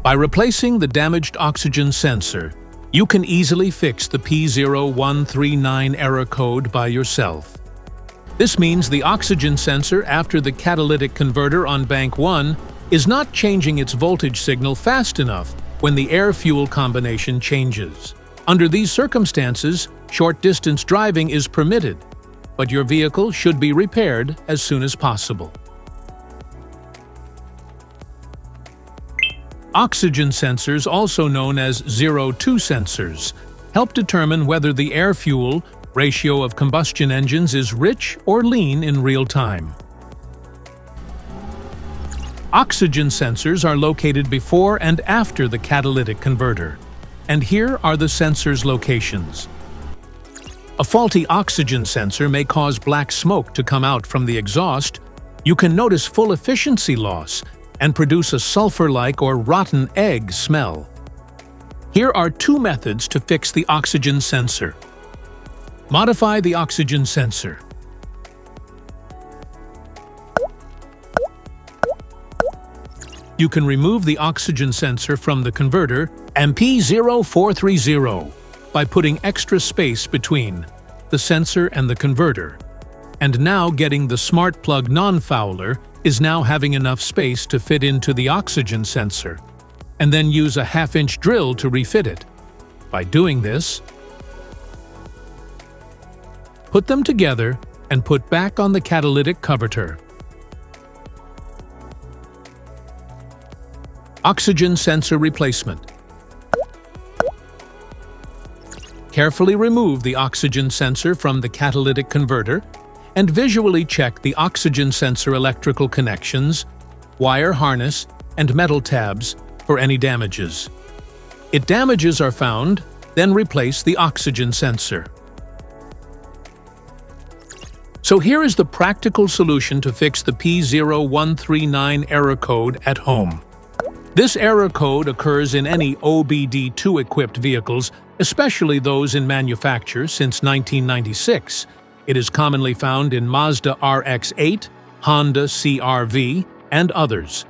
By replacing the damaged oxygen sensor, you can easily fix the P0139 error code by yourself. This means the oxygen sensor after the catalytic converter on bank 1 is not changing its voltage signal fast enough when the air-fuel combination changes. Under these circumstances, short-distance driving is permitted, but your vehicle should be repaired as soon as possible. Oxygen sensors, also known as 0-2 sensors, help determine whether the air-fuel ratio of combustion engines is rich or lean in real time. Oxygen sensors are located before and after the catalytic converter, and here are the sensors' locations. A faulty oxygen sensor may cause black smoke to come out from the exhaust. You can notice full efficiency loss and produce a sulfur-like or rotten egg smell. Here are two methods to fix the oxygen sensor. Modify the oxygen sensor. You can remove the oxygen sensor from the converter P0430 by putting extra space between the sensor and the converter. And now getting the smart plug non-fouler is now having enough space to fit into the oxygen sensor, and then use a 1/2-inch drill to refit it. By doing this, put them together and put back on the catalytic converter. Oxygen sensor replacement. Carefully remove the oxygen sensor from the catalytic converter and visually check the oxygen sensor electrical connections, wire harness, and metal tabs for any damages. If damages are found, then replace the oxygen sensor. So here is the practical solution to fix the P0139 error code at home. This error code occurs in any OBD2-equipped vehicles, especially those in manufacture since 1996. It is commonly found in Mazda RX-8, Honda CR-V, and others.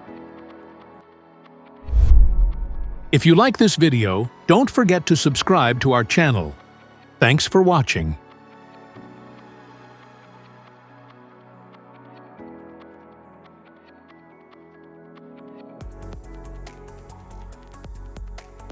If you like this video, don't forget to subscribe to our channel. Thanks for watching.